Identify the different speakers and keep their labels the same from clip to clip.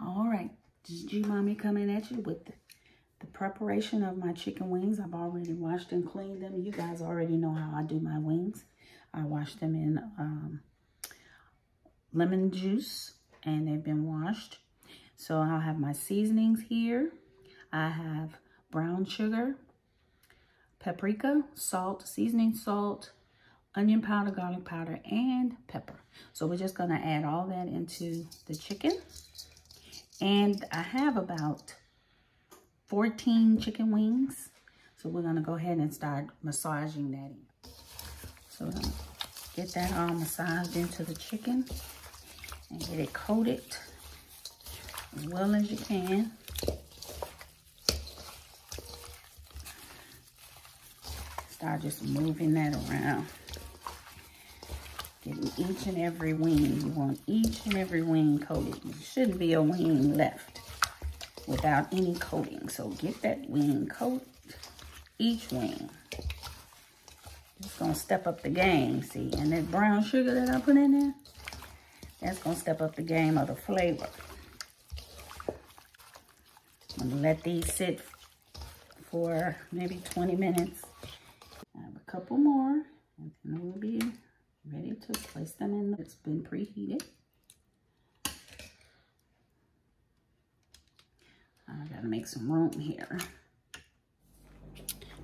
Speaker 1: All right, this is G Mommy coming at you with the preparation of my chicken wings. I've already washed and cleaned them. You guys already know how I do my wings. I wash them in lemon juice, and they've been washed. So I'll have my seasonings here. I have brown sugar, paprika, salt, seasoning salt, onion powder, garlic powder, and pepper. So we're just gonna add all that into the chicken. And I have about 14 chicken wings. So we're gonna go ahead and start massaging that in. So we're gonna get that all massaged into the chicken and get it coated as well as you can. Start just moving that around. Getting each and every wing. You want each and every wing coated. There shouldn't be a wing left without any coating. So get that wing coated. Each wing. It's gonna step up the game, see? And that brown sugar that I put in there, that's gonna step up the game of the flavor. I'm gonna let these sit for maybe 20 minutes. I have a couple more, and then we'll be ready to place them in. It's been preheated. I gotta make some room here.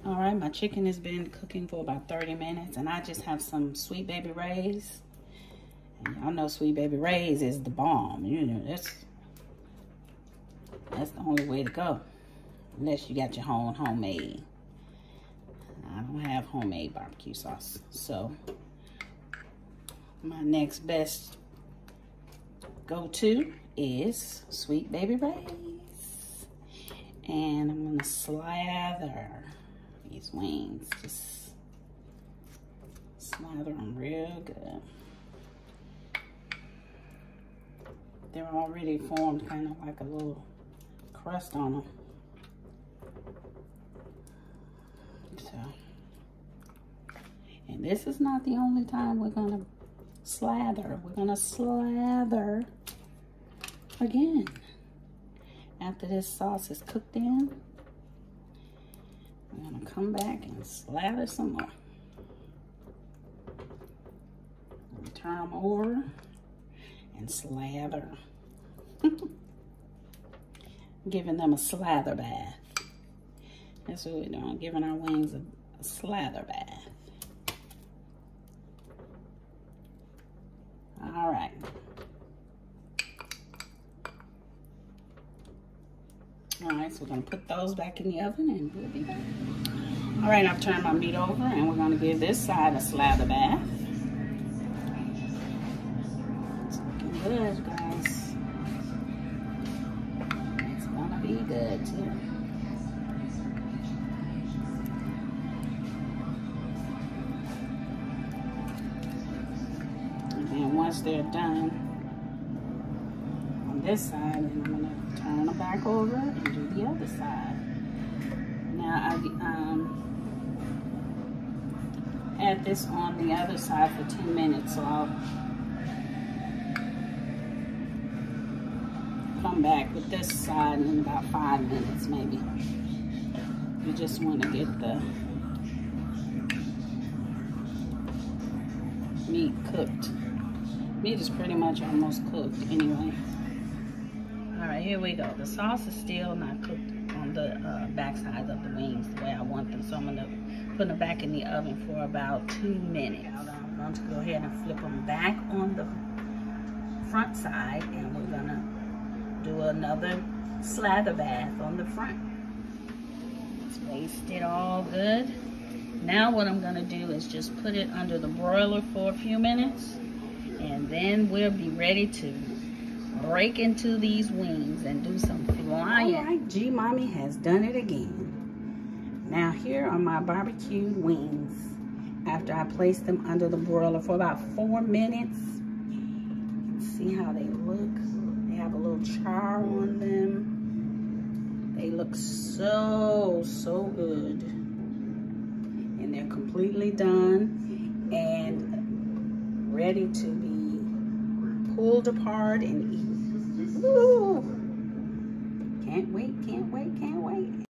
Speaker 1: All right, my chicken has been cooking for about 30 minutes, and I just have some Sweet Baby Ray's. And y'all know Sweet Baby Ray's is the bomb. You know, that's the only way to go, unless you got your own homemade. I don't have homemade barbecue sauce, so my next best go-to is Sweet Baby Ray's. And I'm gonna slather these wings. Just slather them real good. They're already formed kind of like a little crust on them. So, and this is not the only time we're gonna slather. We're gonna slather again. After this sauce is cooked in, we're gonna come back and slather some more. Turn them over and slather. Giving them a slather bath. That's what we're doing, giving our wings a slather bath. All right. All right, so we're gonna put those back in the oven and we'll be back. All right, I've turned my meat over and we're gonna give this side a slather bath. It's looking good, guys. It's gonna be good too. And once they're done on this side, then I'm gonna turn them back over and do the other side. Now I add this on the other side for 10 minutes, so I'll come back with this side in about 5 minutes maybe. You just want to get the meat cooked. Meat is pretty much almost cooked anyway. All right, here we go. The sauce is still not cooked on the back sides of the wings the way I want them. So I'm gonna put them back in the oven for about 2 minutes. I'm going to go ahead and flip them back on the front side, and we're gonna do another slather bath on the front. Spaced it all good. Now what I'm gonna do is just put it under the broiler for a few minutes, and then we'll be ready to break into these wings and do some flying. All right, G Mommy has done it again. Now here are my barbecued wings. After I placed them under the broiler for about 4 minutes. See how they look? They have a little char on them. They look so, so good. And they're completely done and ready to be pulled apart and eaten. Ooh. Can't wait, can't wait, can't wait.